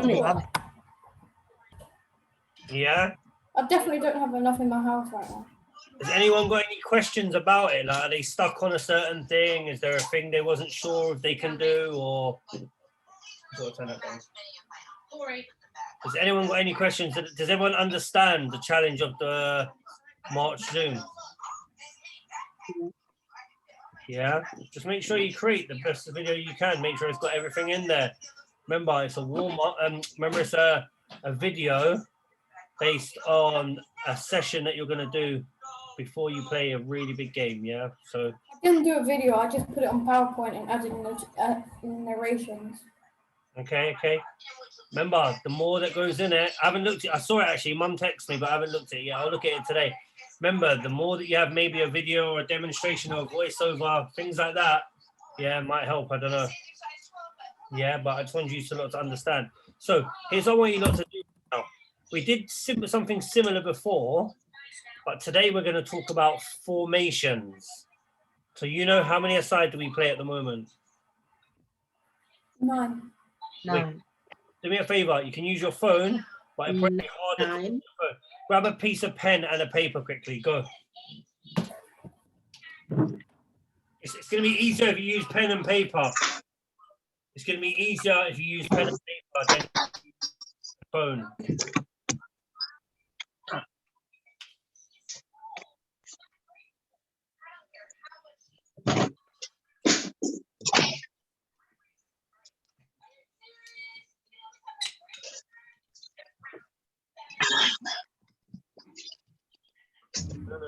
definitely have. Yeah? I definitely don't have enough in my house right now. Has anyone got any questions about it? Like, are they stuck on a certain thing? Is there a thing they wasn't sure if they can do, or has anyone got any questions? Does everyone understand the challenge of the March Zoom? Yeah, just make sure you create the best video you can. Make sure it's got everything in there. Remember, it's a warm up. Remember, it's a video based on a session that you're going to do before you play a really big game. Yeah, so I didn't do a video. I just put it on PowerPoint and added narrations. okay. Remember, the more that goes in it, I haven't looked at. I saw it actually. Mum texted me, but I haven't looked at it yet. I'll look at it today. Remember, the more that you have, maybe a video or a demonstration or a voiceover, things like that, yeah, might help. I don't know. Yeah, but I just want you to understand. So here's what I want you not to do now. We did something similar before, but today we're going to talk about formations. So you know how many aside do we play at the moment? 9. No. Do me a favor. You can use your phone, but it's pretty harder. 9. Grab a piece of pen and a paper quickly. Go. It's going to be easier if you use pen and paper. It's going to be easier if you use pen and paper than phone.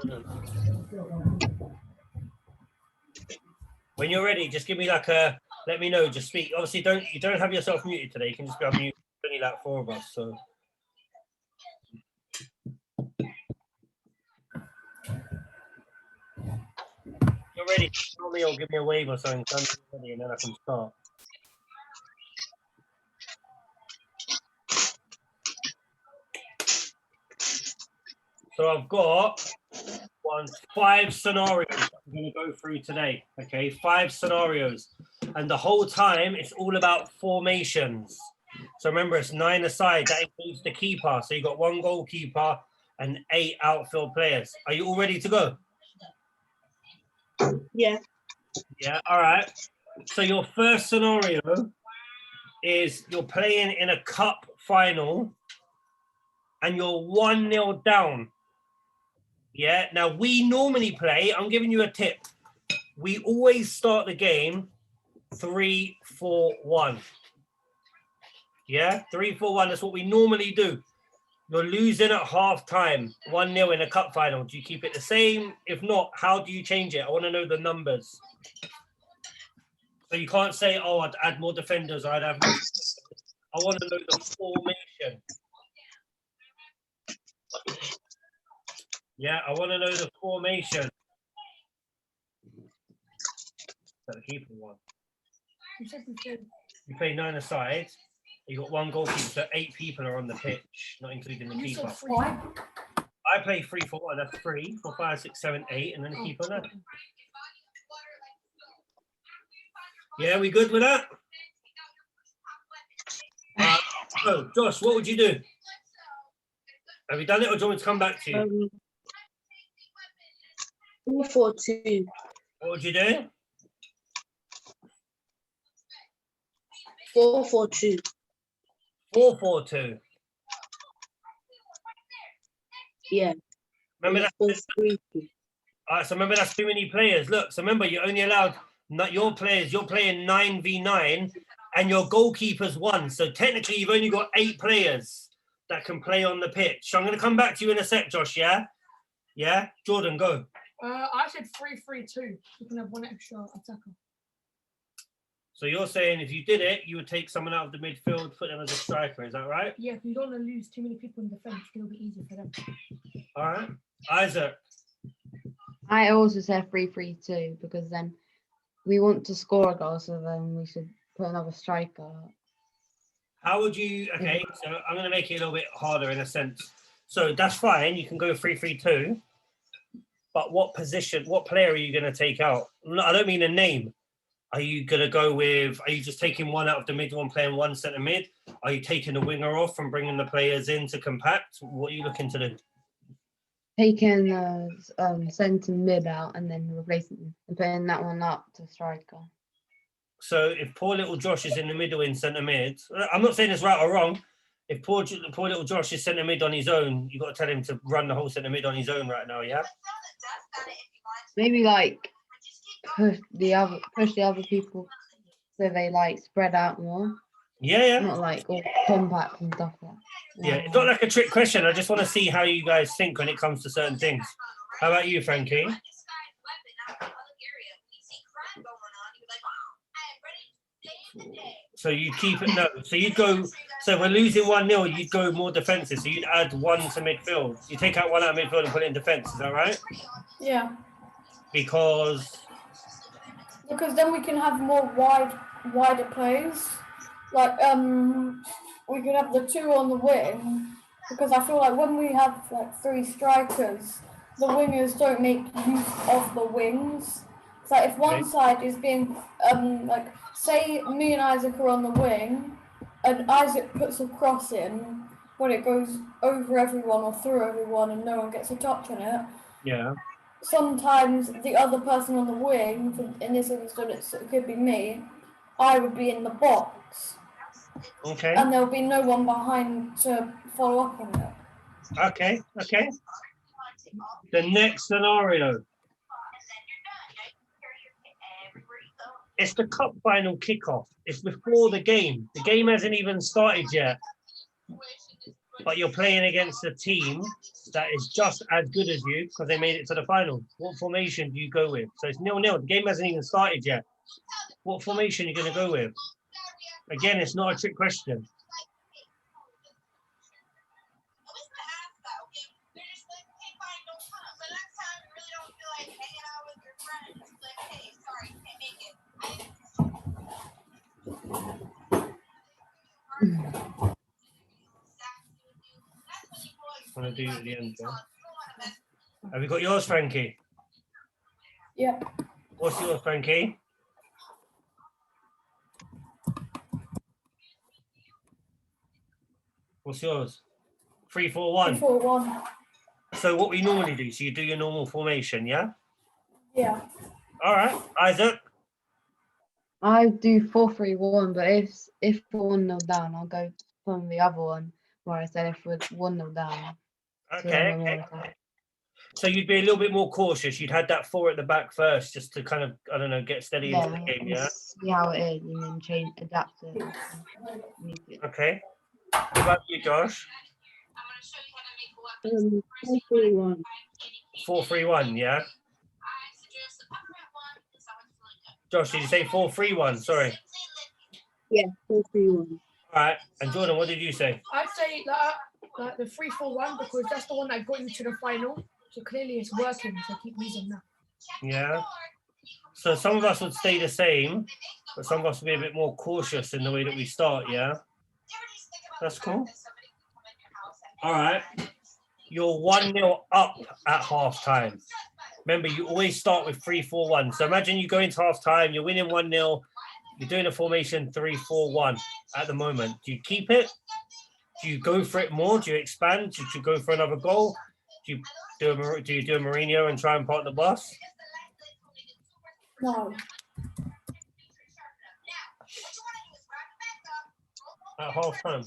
No. When you're ready, just give me like a. Let me know. Just speak. Obviously, you don't have yourself muted today. You can just be unmuted. Only like 4 of us. So. You're ready. Tell me or give me a wave or something. Tell me you're ready, and then I can start. So I've got 5 scenarios that I'm going to go through today. Okay, 5 scenarios, and the whole time it's all about formations. So remember, it's 9 aside. That includes the keeper. So you got 1 goalkeeper and 8 outfield players. Are you all ready to go? Yeah. Yeah. All right. So your first scenario is you're playing in a cup final, and you're 1-0 down. Yeah, now we normally play, I'm giving you a tip. We always start the game 3-4-1. Yeah, 3-4-1, that's what we normally do. You're losing at half time, 1-0 in a cup final. Do you keep it the same? If not, how do you change it? I want to know the numbers. So you can't say, oh, I'd add more defenders, I'd have more. I want to know the formation. Yeah, I want to know the formation. So the keeper one. You play 9 aside. You got 1 goalkeeper, so 8 people are on the pitch, not including the keeper. I play 3-4-1. That's 3, 4, 5, 6, 7, 8, and then the keeper left. Yeah, we good with that? So, Josh, what would you do? Have you done it, or do you want me to come back to you? 4-4-2. What would you do? 4-4-2. 4-4-2. Yeah. Remember that? 4-3-2. All right, so remember that's too many players. Look, so remember you're only allowed not your players. You're playing 9v9, and your goalkeeper's 1. So technically, you've only got 8 players that can play on the pitch. So I'm going to come back to you in a sec, Josh. Yeah, yeah. Jordan, go. I said 3-3-2. You can have 1 extra attacker. So you're saying if you did it, you would take someone out of the midfield, put them as a striker. Is that right? Yeah, if you don't want to lose too many people in defence, it'll be easier for them. All right, Isaac. I also said 3-3-2 because then we want to score a goal, so then we should put another striker. How would you? Okay, so I'm going to make it a little bit harder in a sense. So that's fine. You can go 3-3-2. But what position? What player are you going to take out? No, I don't mean a name. Are you going to go with, are you just taking one out of the middle and playing one centre mid? Are you taking the winger off and bringing the players in to compact? What are you looking to do? Taking centre mid out and then replacing them and putting that one up to striker. So if poor little Josh is in the middle in centre mid, I'm not saying it's right or wrong. If poor little Josh is centre mid on his own, you got to tell him to run the whole centre mid on his own right now, yeah? Maybe like push the other people so they like spread out more. Yeah. Not like all compact and stuff like that. Yeah, it's not like a trick question. I just want to see how you guys think when it comes to certain things. How about you, Frankie? So you keep it, no. So you'd go, so we're losing 1-0, you'd go more defensive. So you'd add one to midfield. You take out one out of midfield and put it in defense. Is that right? Yeah. Because then we can have more wider plays. Like we could have the two on the wing, because I feel like when we have like three strikers, the wingers don't make use of the wings. So if one side is being like, say me and Isaac are on the wing, and Isaac puts a cross in, when it goes over everyone or through everyone and no one gets a touch on it. yeah. Sometimes the other person on the wing, in this instance it could be me, I would be in the box. Okay. And there'll be no one behind to follow up on it. Okay. The next scenario. It's the cup final kickoff. It's before the game. The game hasn't even started yet. But you're playing against a team that is just as good as you because they made it to the final. What formation do you go with? So it's 0-0. The game hasn't even started yet. What formation are you going to go with? Again, it's not a trick question. I'm going to do it at the end. Yeah? Have you got yours, Frankie? Yeah. What's yours, Frankie? What's yours? 3-4-1. 3-4-1. So what we normally do, so you do your normal formation, yeah? Yeah. All right, Isaac. I do 4-3-1, but if we're 1-0 down, I'll go from the other one where I said if we're 1-0 down. Okay. So you'd be a little bit more cautious. You'd had that 4 at the back first, just to kind of, I don't know, get steady into the game, yeah? See how it is and then adapt it. Okay. What about you, Josh? 4-3-1. 4-3-1, yeah? Josh, did you say 4-3-1? Sorry. Yeah, 4-3-1. All right. And Jordan, what did you say? I'd say like the 3-4-1 because that's the one that got you to the final. So clearly it's working, so keep using that. Yeah. So some of us would stay the same, but some of us would be a bit more cautious in the way that we start, yeah? That's cool. All right. You're 1-0 up at half time. Remember, you always start with 3-4-1. So imagine you go into half time, you're winning 1-0, you're doing a formation 3-4-1 at the moment. Do you keep it? Do you go for it more? Do you expand? Do you go for another goal? Do you do a Mourinho and try and park the bus? No. At half time.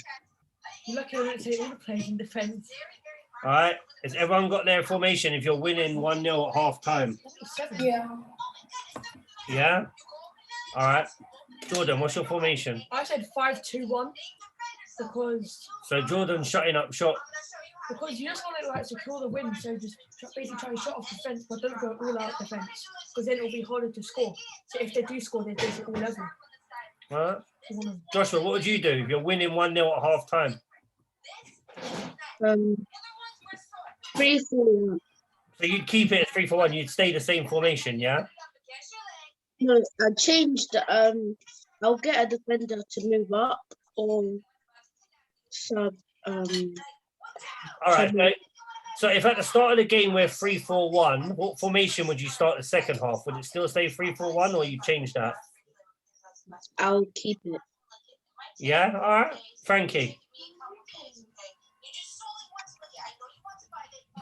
You're lucky I don't say all the players in defence. All right. Has everyone got their formation if you're winning 1-0 at half time? Yeah. Yeah? All right. Jordan, what's your formation? I said 5-2-1 because Jordan's shutting up shop. Because you just want to like secure the win, so just basically try to shut off defence, but don't go all out defence, because then it'll be harder to score. So if they do score, they do it all level. Right. Joshua, what would you do if you're winning 1-0 at half time? 3-4-1. So you'd keep it at 3-4-1. You'd stay the same formation, yeah? No, I changed. I'll get a defender to move up or sub. All right. So if at the start of the game we're 3-4-1, what formation would you start the second half? Would it still stay 3-4-1 or you change that? I'll keep it. Yeah, all right. Frankie.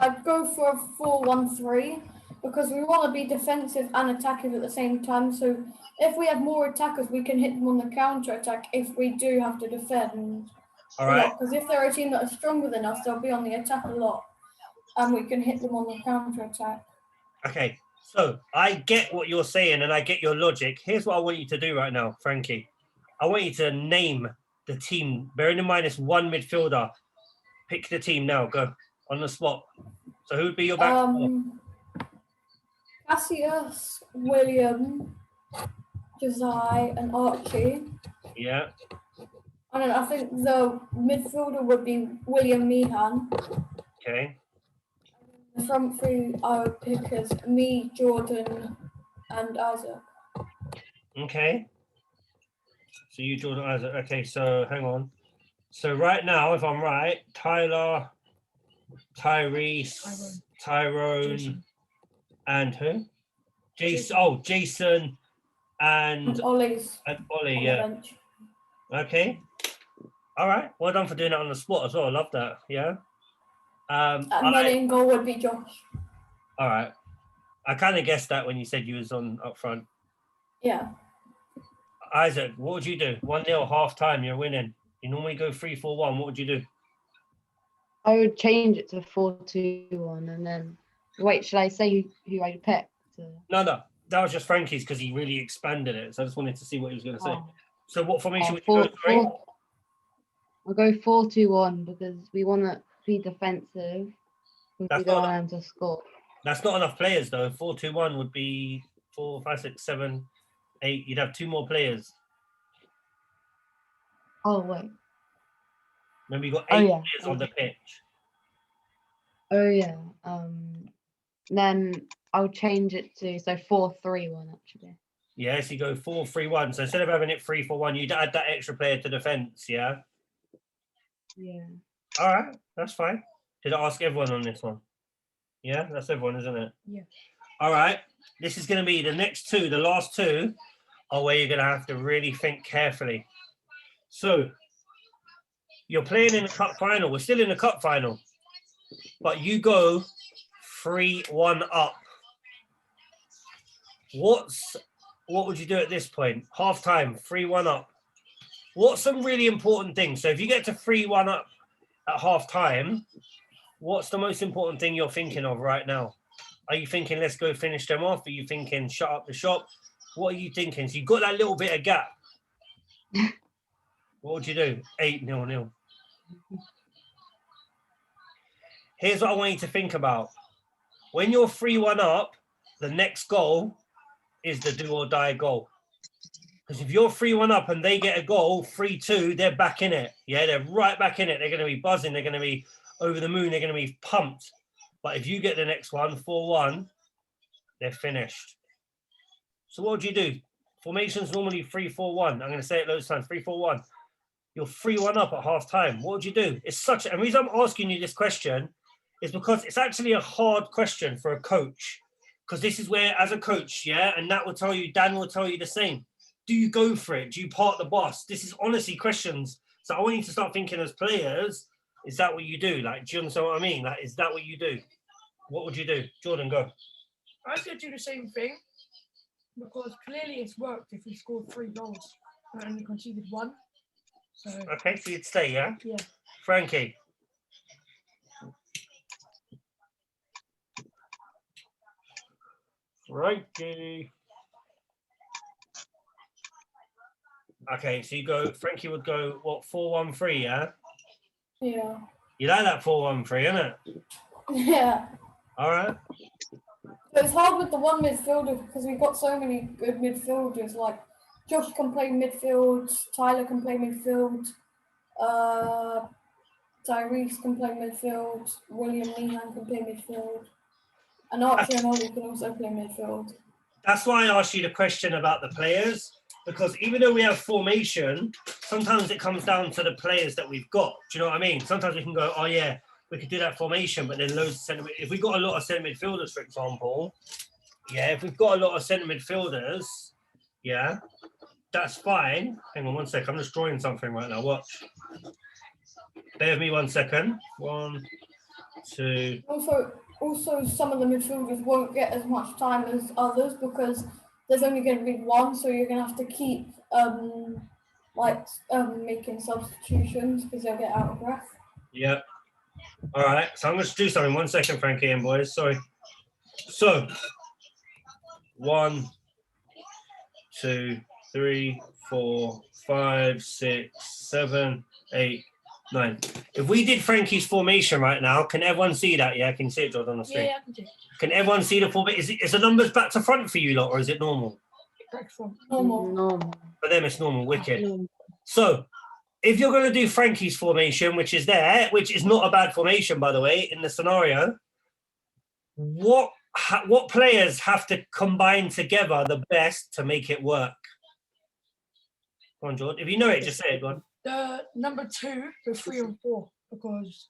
I'd go for a 4-1-3 because we want to be defensive and attacking at the same time. So if we have more attackers, we can hit them on the counter attack if we do have to defend All a right. lot. Because if they're a team that are stronger than us, they'll be on the attack a lot, and we can hit them on the counter attack. Okay. So I get what you're saying and I get your logic. Here's what I want you to do right now, Frankie. I want you to name the team, bearing in mind it's one midfielder. Pick the team now. Go on the spot. So who would be your back? Cassius, William, Josiah, and Archie. Yeah. And then I think the midfielder would be William Meehan. Okay. The front three I would pick as me, Jordan, and Isaac. Okay. So you, Jordan, Isaac. Okay, so hang on. So right now, if I'm right, Tyler, Tyrese, Tyrone, Jason. and who? Jason. Jason. Oh, Jason and Ollie's Ollie. on the Yeah. bench. Okay. All right. Well done for doing that on the spot as well. I love that. Yeah. And then in goal would be Josh. All right. I kind of guessed that when you said you was on up front. Yeah. Isaac, what would you do? 1-0 half time, you're winning. You normally go 3-4-1. What would you do? I would change it to 4-2-1 and then wait, should I say who I picked? No, that was just Frankie's because he really expanded it. So I just wanted to see what he was going to say. Oh. So what formation would you go? Sorry? I'll go 4-2-1 because we want to be defensive. We That's don't not- want them to score. That's not enough players though. 4-2-1 would be 4, 5, 6, 7, 8. You'd have 2 more players. Oh wait. Remember, you got 8 Oh, yeah. players on the pitch. Oh yeah. Then I'll change it to 4-3-1 actually. Yeah, so you go 4-3-1. So instead of having it 3-4-1, you'd add that extra player to defense. Yeah. Yeah. All right, that's fine. Did I ask everyone on this one? Yeah, that's everyone, isn't it? Yeah. All right. This is going to be the next 2. The last 2 are where you're going to have to really think carefully. So you're playing in the cup final. We're still in the cup final, but you go 3-1 up. What would you do at this point? Half time, 3-1 up. What's some really important things? So if you get to 3-1 up at half time, what's the most important thing you're thinking of right now? Are you thinking, let's go finish them off? Are you thinking, shut up the shop? What are you thinking? So you've got that little bit of gap. What would you do? 8-0. Here's what I want you to think about. When you're 3-1 up, the next goal is the do or die goal. Because if you're 3-1 up and they get a goal, 3-2, they're back in it. Yeah, they're right back in it. They're going to be buzzing. They're going to be over the moon. They're going to be pumped. But if you get the next one, 4-1, they're finished. So what would you do? Formation's normally 3-4-1. I'm going to say it loads of times, 3-4-1. You're 3-1 up at half time. What would you do? It's such a, and the reason I'm asking you this question is because it's actually a hard question for a coach. Because this is where, as a coach, yeah, and Nat will tell you, Dan will tell you the same. Do you go for it? Do you park the bus? This is honestly questions. So I want you to start thinking as players, is that what you do? Like, do you understand what I mean? Like, is that what you do? What would you do? Jordan, go. I could do the same thing because clearly it's worked if we scored 3 goals and only conceded 1. So Okay, so you'd stay, yeah? yeah. Frankie. Frankie. Okay, so you go, Frankie would go, what, 4-1-3, yeah? Yeah. You like that 4-1-3, isn't it? Yeah. All right. But it's hard with the one midfielder because we've got so many good midfielders. Like Josh can play midfield, Tyler can play midfield, Tyrese can play midfield, William Meehan can play midfield, and Archie and Ollie can also play midfield. That's why I asked you the question about the players, because even though we have formation, sometimes it comes down to the players that we've got. Do you know what I mean? Sometimes we can go, oh yeah, we could do that formation, but then loads of centre. If we've got a lot of centre midfielders, for example, yeah, if we've got a lot of centre midfielders, yeah, that's fine. Hang on 1 sec. I'm just drawing something right now. Watch. Bear with me 1 second. 1, 2. Also, some of the midfielders won't get as much time as others because there's only going to be one, so you're going to have to keep making substitutions because they'll get out of breath. Yeah. All right. So I'm going to do something. 1 second, Frankie and boys. Sorry. So 1, 2, 3, 4, 5, 6, 7, 8, 9. If we did Frankie's formation right now, can everyone see that? Yeah, I can see it, Jordan, on the screen. Yeah, I can do it. Can everyone see the formation? Is the numbers back to front for you lot, or is it normal? Back from. Normal. For them, it's normal. Wicked. No. So, if you're going to do Frankie's formation, which is there, which is not a bad formation, by the way, in the scenario, what players have to combine together the best to make it work? Go on, Jordan. If you know it, just say it. Go on. The number 2, the 3 and 4, because.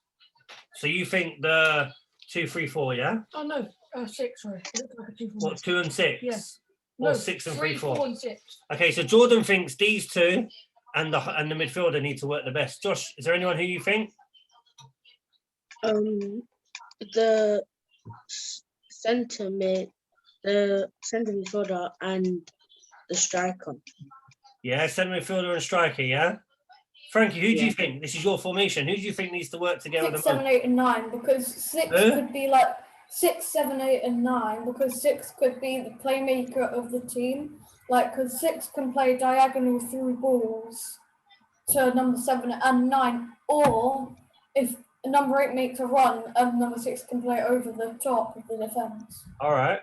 So you think the 2, 3, 4, yeah? Oh no, 6. Sorry, it looks like a 2 4. What, 2 and 6? Yeah. Or No, 6 and 3, 4. 4 and 6. Okay, so Jordan thinks these two and the midfielder need to work the best. Josh, is there anyone who you think? The centre midfielder and the striker. Yeah, centre midfielder and striker, yeah? Frankie, who do you Yeah. think? This is your formation. Who do you think needs to work together 6, the 7, most? 8, and 9 because 6 Who? could be like 6, 7, 8, and 9 because 6 could be the playmaker of the team. Like, because 6 can play diagonal through balls to number 7 and 9, or if number 8 makes a run, number 6 can play over the top of the defense. All right.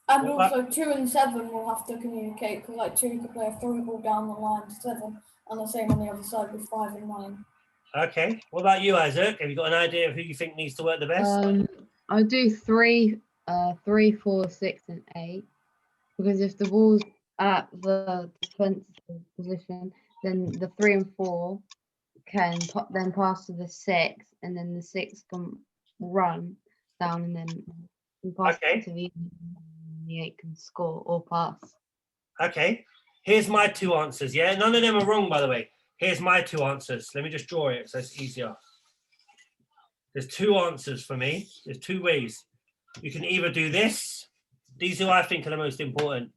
And What about- also 2 and 7 will have to communicate because like 2 could play a through ball down the line to 7, and the same on the other side with 5 and 9. Okay. What about you, Isaac? Have you got an idea of who you think needs to work the best? I do 3, 4, 6, and 8 because if the ball's at the defensive position, then the 3 and 4 can then pass to the 6, and then the 6 can run down and then pass Okay. to the 8 can score or pass. Okay. Here's my 2 answers, yeah? None of them are wrong, by the way. Here's my 2 answers. Let me just draw it so it's easier. There's 2 answers for me. There's 2 ways. You can either do this. These are who I think are the most important.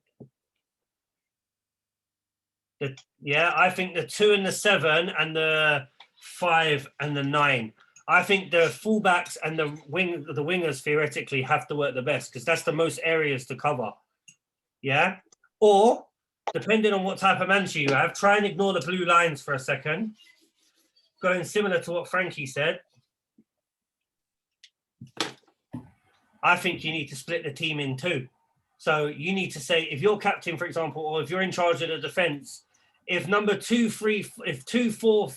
I think the 2 and the 7 and the 5 and the 9. I think the fullbacks and the wingers theoretically have to work the best because that's the most areas to cover. Yeah? Or, depending on what type of manager you have, try and ignore the blue lines for a second. Going similar to what Frankie said. I think you need to split the team in 2. So you need to say, if you're captain, for example, or if you're in charge of the defense, if 2, 3, 4,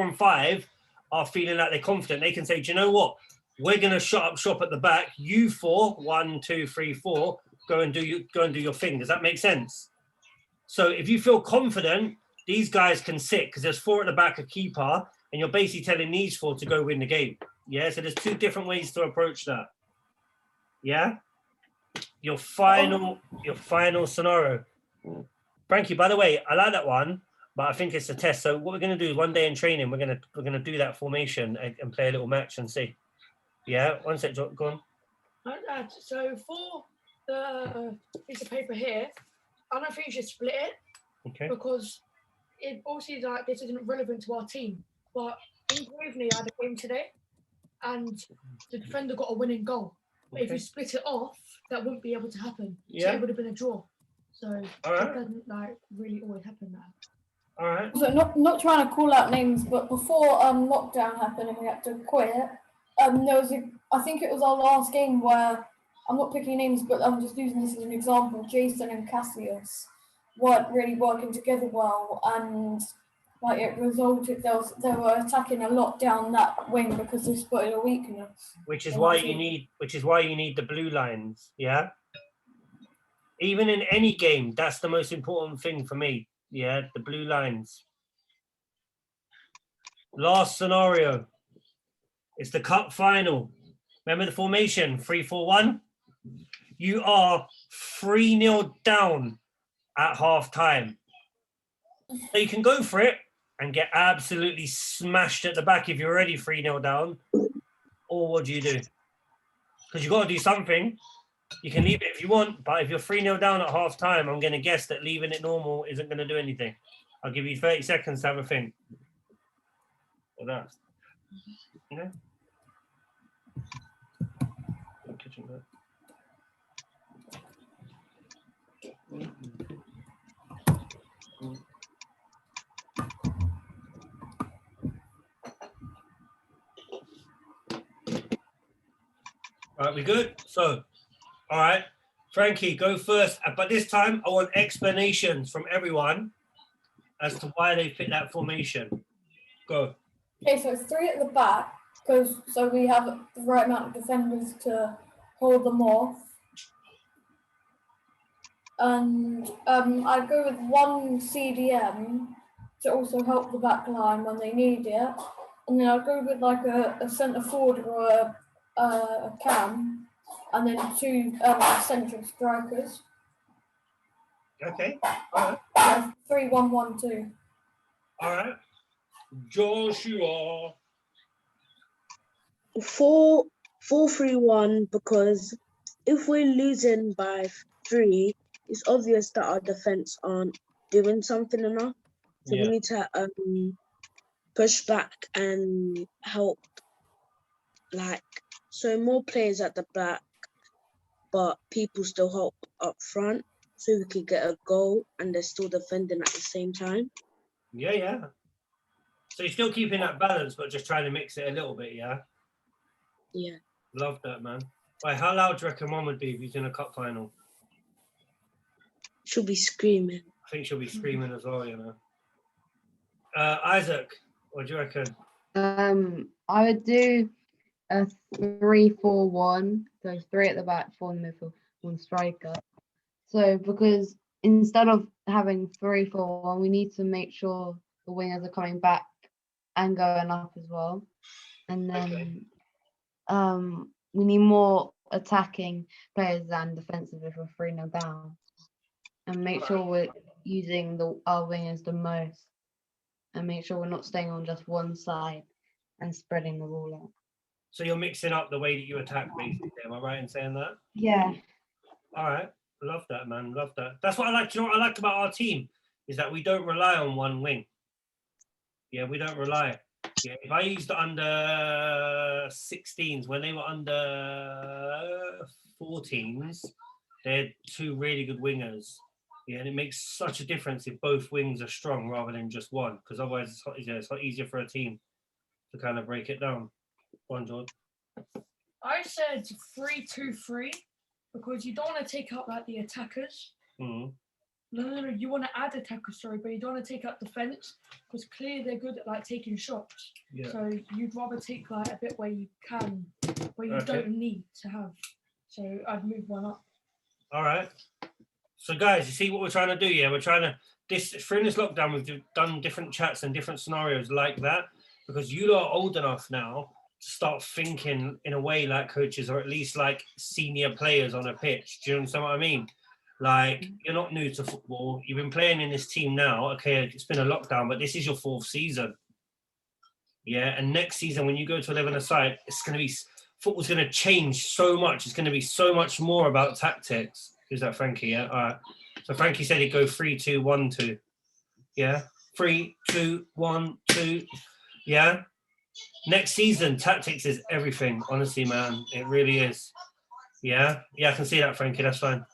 and 5 are feeling like they're confident, they can say, do you know what? We're going to shut up shop at the back. You 4, 1, 2, 3, 4, go and do your thing. Does that make sense? So if you feel confident, these guys can sit because there's 4 at the back, a keeper, and you're basically telling these 4 to go win the game. Yeah. So there's 2 different ways to approach that. Yeah. Your final scenario. Frankie, by the way, I like that one, but I think it's a test. So what we're going to do is one day in training, we're going to do that formation and play a little match and see. Yeah. 1 sec, go on. So for the piece of paper here, I don't think you should split it. Okay. Because it also is like this isn't relevant to our team. But in Graveney, I had a game today, and the defender got a winning goal. But if you split it off, that wouldn't be able to happen. Yeah. So it would have been a draw. So All right. it doesn't like really always happen now. All right. So not trying to call out names, but before lockdown happened and we had to quit, there was I think it was our last game where I'm not picking names, but I'm just using this as an example. Jason and Cassius weren't really working together well, and like it resulted they were attacking a lot down that wing because they spotted a weakness. Which is why you need the blue lines. Yeah. Even in any game, that's the most important thing for me. Yeah, the blue lines. Last scenario. It's the cup final. Remember the formation, 3-4-1? You are 3-0 down at half time. So you can go for it and get absolutely smashed at the back if you're already 3-0 down. Or what do you do? Because you've got to do something. You can leave it if you want, but if you're 3-0 down at half time, I'm going to guess that leaving it normal isn't going to do anything. I'll give you 30 seconds to have a think. Or that. Yeah. All right, we good? So, all right, Frankie, go first. But this time, I want explanations from everyone as to why they fit that formation. Go. Okay, so it's 3 at the back, so we have the right amount of defenders to hold them off. And I'd go with 1 CDM to also help the back line when they need it. And then I'd go with like a centre forward or a cam, and then 2 central strikers. Okay. All right. Yeah, 3-1-1-2. All right. Joshua. 4-4-3-1, because if we're losing by 3, it's obvious that our defense aren't doing something enough. So we need to push back and help, so more players at the back, but people still help up front, so we could get a goal and they're still defending at the same time. Yeah. So you're still keeping that balance, but just trying to mix it a little bit, yeah? Yeah. Love that, man. Right, how loud do you reckon Mom would be if he's in a cup final? She'll be screaming. I think she'll be screaming as well, you know. Isaac, what do you reckon? I would do a 3-4-1. So 3 at the back, 4 in the middle, 1 striker. So because instead of having 3-4-1, we need to make sure the wingers are coming back and going up as well. And then we need more attacking players than defensive if we're 3-0 down. And make sure we're using our wingers the most. And make sure we're not staying on just one side and spreading the ball out. So you're mixing up the way that you attack, basically. Am I right in saying that? Yeah. All right. Love that, man. Love that. That's what I like. You know what I like about our team is that we don't rely on one wing. Yeah, we don't rely. Yeah, if I used the under 16s, when they were under 14s, they had 2 really good wingers. Yeah, and it makes such a difference if both wings are strong rather than just one, because otherwise it's a lot easier for a team to kind of break it down. Go on, George. I said 3-2-3 because you don't want to take out like the attackers. Mm-hmm. No, you want to add attackers, sorry, but you don't want to take out defense because clearly they're good at like taking shots. Yeah. So you'd rather take like a bit where you can, where you don't need to have. So I'd move one up. All right. So guys, you see what we're trying to do? Yeah, we're trying to through this lockdown, we've done different chats and different scenarios like that because you lot are old enough now to start thinking in a way like coaches or at least like senior players on a pitch. Do you understand what I mean? Like, you're not new to football. You've been playing in this team now. Okay, it's been a lockdown, but this is your 4th season. Yeah, and next season when you go to 11-a-side, football's going to change so much. It's going to be so much more about tactics. Is that Frankie? Yeah. All right. So Frankie said he'd go 3-2-1-2. Yeah. 3-2-1-2. Yeah. Next season, tactics is everything. Honestly, man, it really is. Yeah. Yeah, I can see that, Frankie. That's fine.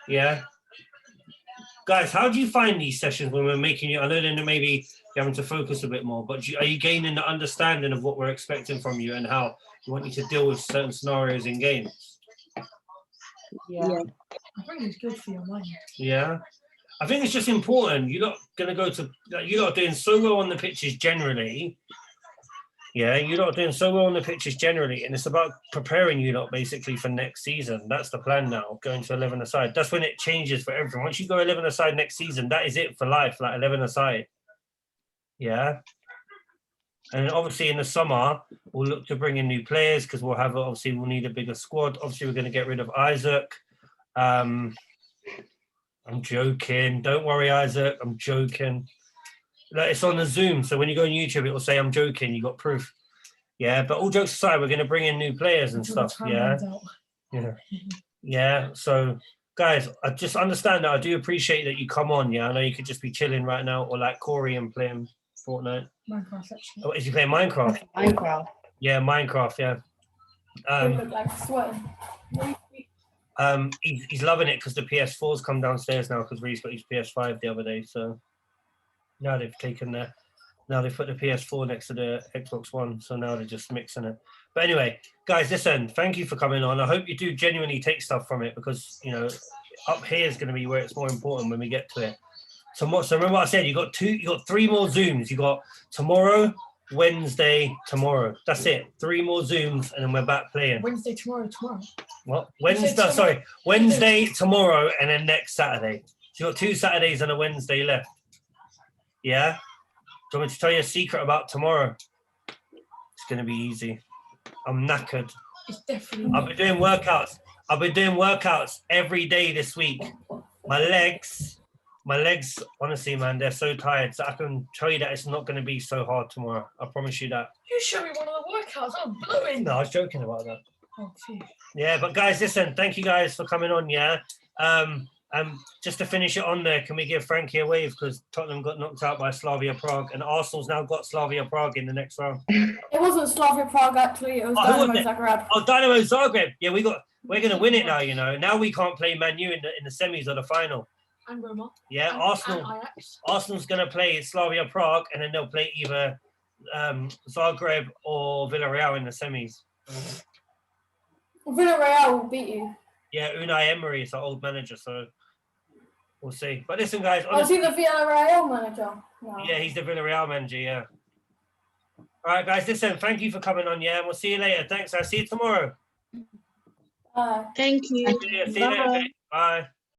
Yeah. Guys, how do you find these sessions when we're making you? I know that maybe you're having to focus a bit more, but are you gaining the understanding of what we're expecting from you and how we want you to deal with certain scenarios in games? Yeah. I think it's good for your mind. Yeah. I think it's just important. You're not going to go to, you're not doing so well on the pitches generally. Yeah, you're not doing so well on the pitches generally. And it's about preparing you lot basically for next season. That's the plan now, going to 11-a-side. That's when it changes for everyone. Once you go 11-a-side next season, that is it for life, like 11-a-side. Yeah. And obviously in the summer, we'll look to bring in new players because we'll need a bigger squad. Obviously, we're going to get rid of Isaac. I'm joking. Don't worry, Isaac. I'm joking. Like, it's on the Zoom, so when you go on YouTube, it will say I'm joking. You got proof. Yeah, but all jokes aside, we're going to bring in new players and stuff. Yeah. Yeah. So, guys, I just understand that. I do appreciate that you come on. Yeah, I know you could just be chilling right now, or like Corey and playing Fortnite. Minecraft, actually. Oh, is he playing Minecraft? Minecraft. Yeah, Minecraft. Yeah. We look like sweating. He's loving it because the PS4's come downstairs now because Reese got his PS5 the other day. So now they've put the PS4 next to the Xbox One. So now they're just mixing it. But anyway, guys, listen, thank you for coming on. I hope you do genuinely take stuff from it because, you know, up here is going to be where it's more important when we get to it. So remember what I said, you got 3 more Zooms. You got tomorrow, Wednesday, tomorrow. That's it. 3 more Zooms and then we're back playing. Wednesday, tomorrow. What? Wednesday, tomorrow, and then next Saturday. So you got 2 Saturdays and a Wednesday left. Yeah? Do you want me to tell you a secret about tomorrow? It's going to be easy. I'm knackered. It's definitely. I've been doing workouts every day this week. My legs, honestly, man, they're so tired. So I can tell you that it's not going to be so hard tomorrow. I promise you that. You showed me one of the workouts. I'm blowing. No, I was joking about that. Oh, geez. Yeah, but guys, listen, thank you guys for coming on, yeah? Just to finish it on there, can we give Frankie a wave? Because Tottenham got knocked out by Slavia Prague, and Arsenal's now got Slavia Prague in the next round. It wasn't Slavia Prague, actually. It was Dynamo Zagreb. Oh, Dynamo Zagreb. Yeah, we're going to win it now, you know. Now we can't play Man U in the semis or the final. And Roma. Yeah, and Ajax. Arsenal's going to play Slavia Prague, and then they'll play either Zagreb or Villarreal in the semis. Villarreal will beat you. Yeah, Unai Emery is our old manager, so we'll see. But listen, guys. Oh, is he the Villarreal manager? No. Yeah, he's the Villarreal manager, yeah. All right, guys, listen, thank you for coming on, yeah, and we'll see you later. Thanks, I'll see you tomorrow. Bye. Thank you. See you later. Bye.